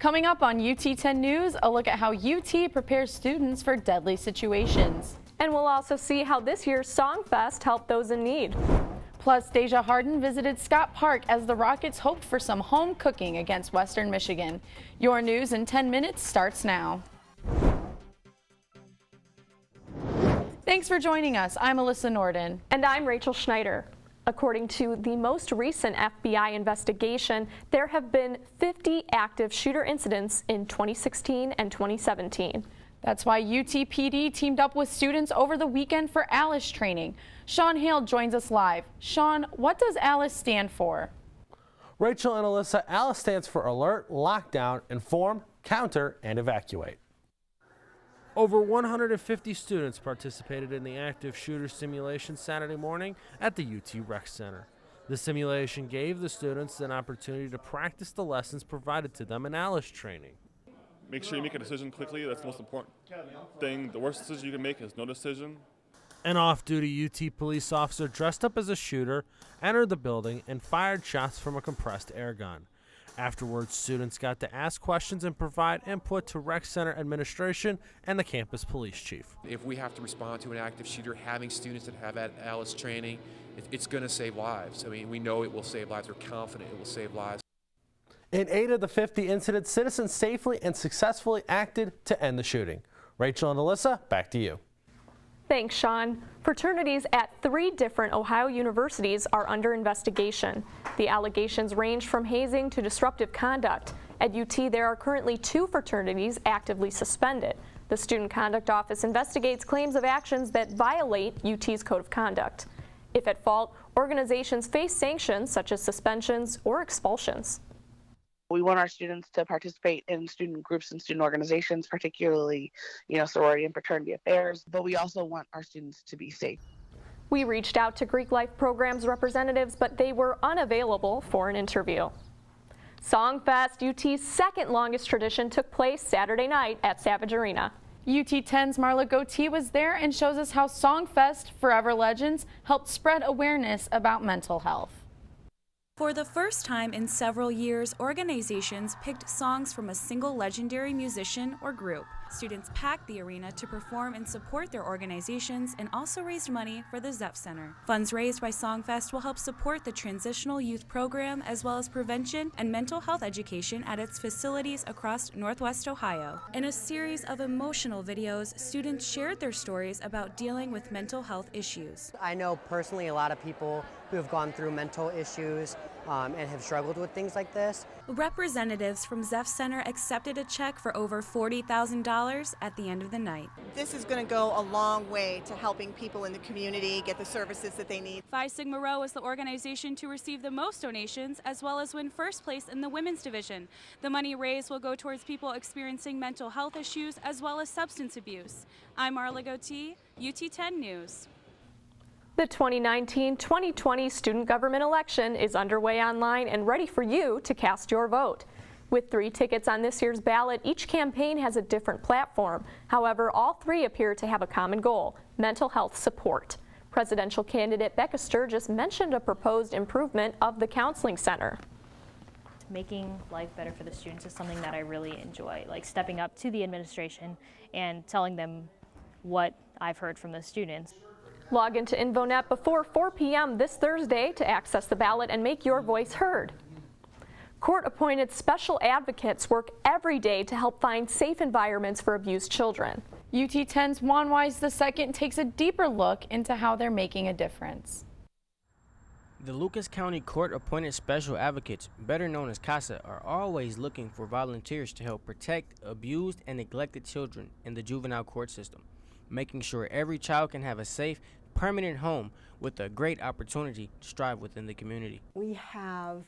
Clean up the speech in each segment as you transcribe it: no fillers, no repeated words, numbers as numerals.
Coming up on UT 10 News, a look at how UT prepares students for deadly situations. And we'll also see how this year's Songfest helped those in need. Plus, Deja Harden visited Scott Park as the Rockets hoped for some home cooking against Western Michigan. Your news in 10 minutes starts now. Thanks for joining us. I'm Alyssa Norden. And I'm Rachel Schneider. According to the most recent FBI investigation, there have been 50 active shooter incidents in 2016 and 2017. That's why UTPD teamed up with students over the weekend for ALICE training. Sean Hale joins us live. Sean, what does ALICE stand for? Rachel and Alyssa, ALICE stands for Alert, Lockdown, Inform, Counter, and Evacuate. Over 150 students participated in the active shooter simulation Saturday morning at the UT Rec Center. The simulation gave the students an opportunity to practice the lessons provided to them in ALICE training. Make sure you make a decision quickly. That's the most important thing. The worst decision you can make is no decision. An off-duty UT police officer dressed up as a shooter entered the building and fired shots from a compressed air gun. Afterwards, students got to ask questions and provide input to Rec Center administration and the campus police chief. If we have to respond to an active shooter, having students that have ALICE training, it's going to save lives. I mean, we know it will save lives. We're confident it will save lives. In 8 of the 50 incidents, citizens safely and successfully acted to end the shooting. Rachel and Alyssa, back to you. Thanks, Sean. Fraternities at 3 different Ohio universities are under investigation. The allegations range from hazing to disruptive conduct. At UT, there are currently 2 fraternities actively suspended. The Student Conduct Office investigates claims of actions that violate UT's code of conduct. If at fault, organizations face sanctions such as suspensions or expulsions. We want our students to participate in student groups and student organizations, particularly, sorority and fraternity affairs, but we also want our students to be safe. We reached out to Greek Life Programs representatives, but they were unavailable for an interview. Songfest, UT's second longest tradition, took place Saturday night at Savage Arena. UT 10's Marla Goatee was there and shows us how Songfest Forever Legends helped spread awareness about mental health. For the first time in several years, organizations picked songs from a single legendary musician or group. Students packed the arena to perform and support their organizations and also raised money for the Zepf Center. Funds raised by Songfest will help support the Transitional Youth Program as well as prevention and mental health education at its facilities across Northwest Ohio. In a series of emotional videos, students shared their stories about dealing with mental health issues. I know personally a lot of people who have gone through mental issues and have struggled with things like this. Representatives from Zepf Center accepted a check for over $40,000 at the end of the night. This is going to go a long way to helping people in the community get the services that they need. Phi Sigma Rho is the organization to receive the most donations as well as win first place in the women's division. The money raised will go towards people experiencing mental health issues as well as substance abuse. I'm Marla Goatee, UT 10 News. The 2019-2020 student government election is underway online and ready for you to cast your vote. With 3 tickets on this year's ballot, each campaign has a different platform. However, all 3 appear to have a common goal: mental health support. Presidential candidate Becca Sturgis mentioned a proposed improvement of the counseling center. Making life better for the students is something that I really enjoy, like stepping up to the administration and telling them what I've heard from the students. Log into InvoNet before 4 p.m. this Thursday to access the ballot and make your voice heard. Court-appointed special advocates work every day to help find safe environments for abused children. UT 10's Juan Wise II takes a deeper look into how they're making a difference. The Lucas County Court-appointed special advocates, better known as CASA, are always looking for volunteers to help protect abused and neglected children in the juvenile court system, making sure every child can have a safe, permanent home with a great opportunity to strive within the community. We have,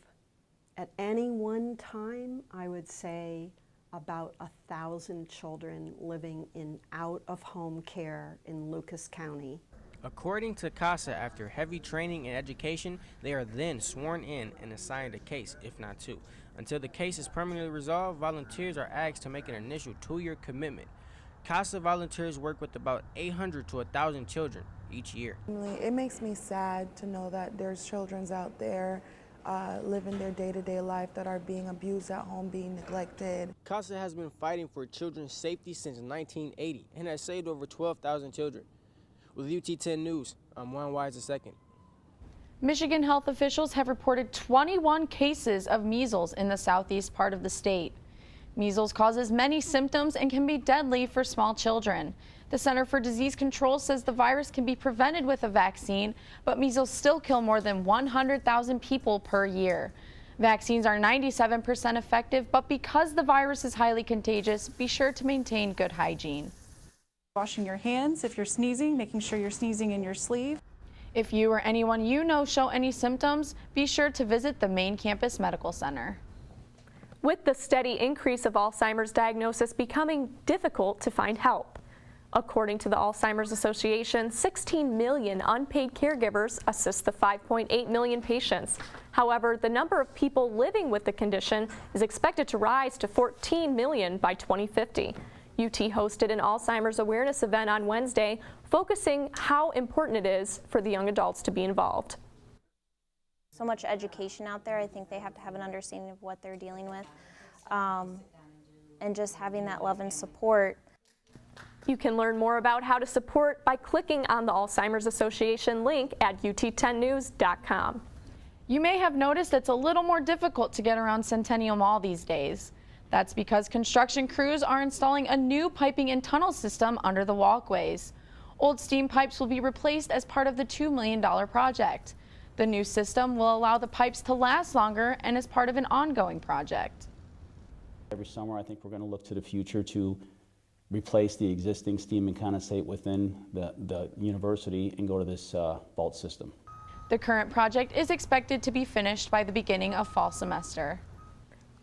at any one time, I would say about 1,000 children living in out-of-home care in Lucas County. According to CASA, after heavy training and education, they are then sworn in and assigned a case, if not 2. Until the case is permanently resolved, volunteers are asked to make an initial 2-year commitment. CASA volunteers work with about 800 to 1,000 children each year. It makes me sad to know that there's children out there living their day-to-day life, that are being abused at home, being neglected. CASA has been fighting for children's safety since 1980 and has saved over 12,000 children. With UT 10 News, I'm Juan Wise II. Michigan health officials have reported 21 cases of measles in the southeast part of the state. Measles causes many symptoms and can be deadly for small children. The Center for Disease Control says the virus can be prevented with a vaccine, but measles still kill more than 100,000 people per year. Vaccines are 97% effective, but because the virus is highly contagious, be sure to maintain good hygiene. Washing your hands if you're sneezing, making sure you're sneezing in your sleeve. If you or anyone you know show any symptoms, be sure to visit the main campus medical center. With the steady increase of Alzheimer's diagnosis becoming difficult to find help. According to the Alzheimer's Association, 16 million unpaid caregivers assist the 5.8 million patients. However, the number of people living with the condition is expected to rise to 14 million by 2050. UT hosted an Alzheimer's Awareness event on Wednesday, focusing how important it is for the young adults to be involved. So much education out there. I think they have to have an understanding of what they're dealing with, and just having that love and support. You can learn more about how to support by clicking on the Alzheimer's Association link at ut10news.com. You may have noticed it's a little more difficult to get around Centennial Mall these days. That's because construction crews are installing a new piping and tunnel system under the walkways. Old steam pipes will be replaced as part of the $2 million project. The new system will allow the pipes to last longer and is part of an ongoing project. Every summer, I think we're going to look to the future to replace the existing steam and condensate within the university and go to this vault system. The current project is expected to be finished by the beginning of fall semester.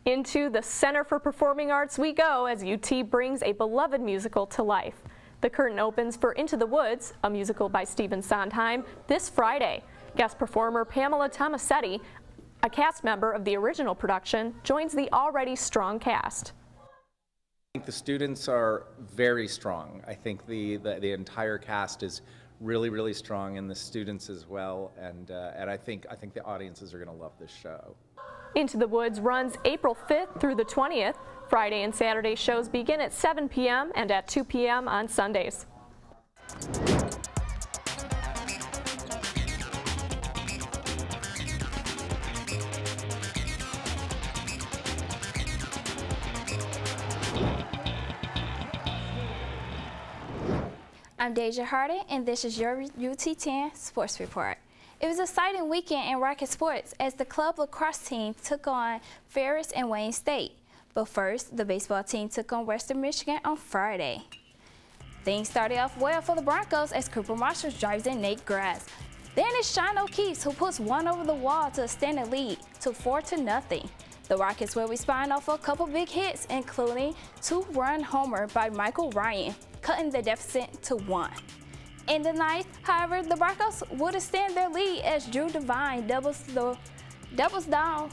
Into the Center for Performing Arts we go as UT brings a beloved musical to life. The curtain opens for Into the Woods, a musical by Stephen Sondheim, this Friday. Guest performer Pamela Tomasetti, a cast member of the original production, joins the already strong cast. I think the students are very strong. I think the entire cast is really strong, and the students as well. And I think the audiences are going to love this show. Into the Woods runs April 5th through the 20th. Friday and Saturday shows begin at 7 p.m. and at 2 p.m. on Sundays. I'm Deja Harden, and this is your UT10 Sports Report. It was an exciting weekend in Rocket Sports as the club lacrosse team took on Ferris and Wayne State. But first, the baseball team took on Western Michigan on Friday. Things started off well for the Broncos as Cooper Marshall drives in Nate Grass. Then it's Sean O'Keefe who puts one over the wall to extend the lead to 4-0. The Rockets will respond off a couple big hits, including 2-run homer by Michael Ryan, cutting the deficit to 1. In the ninth, however, the Broncos would extend their lead as Drew Devine doubles down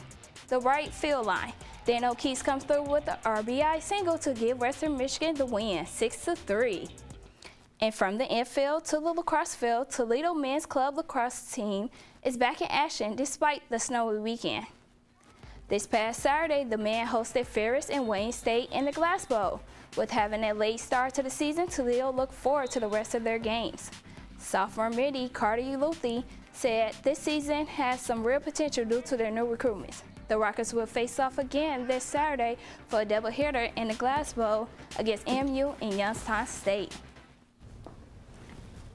the right field line. Then O'Keefe comes through with the RBI single to give Western Michigan the win, 6-3. And from the infield to the lacrosse field, Toledo Men's Club lacrosse team is back in action despite the snowy weekend. This past Saturday, the men hosted Ferris and Wayne State in the Glass Bowl. With having a late start to the season, Toledo looked forward to the rest of their games. Sophomore midi Carter Uluthe said this season has some real potential due to their new recruitments. The Rockets will face off again this Saturday for a doubleheader in the Glass Bowl against MU and Youngstown State.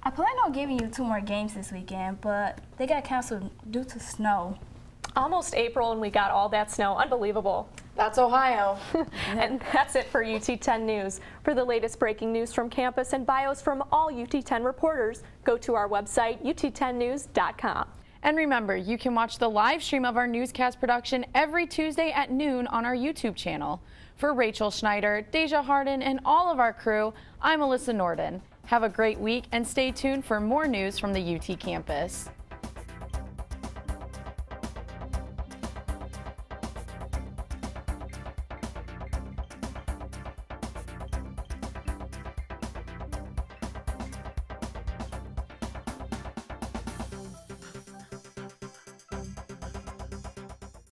I plan on giving you 2 more games this weekend, but they got canceled due to snow. Almost April and we got all that snow. Unbelievable. That's Ohio. And that's it for UT10 News. For the latest breaking news from campus and bios from all UT10 reporters, go to our website, ut10news.com. And remember, you can watch the live stream of our newscast production every Tuesday at noon on our YouTube channel. For Rachel Schneider, Deja Harden, and all of our crew, I'm Alyssa Norden. Have a great week and stay tuned for more news from the UT campus.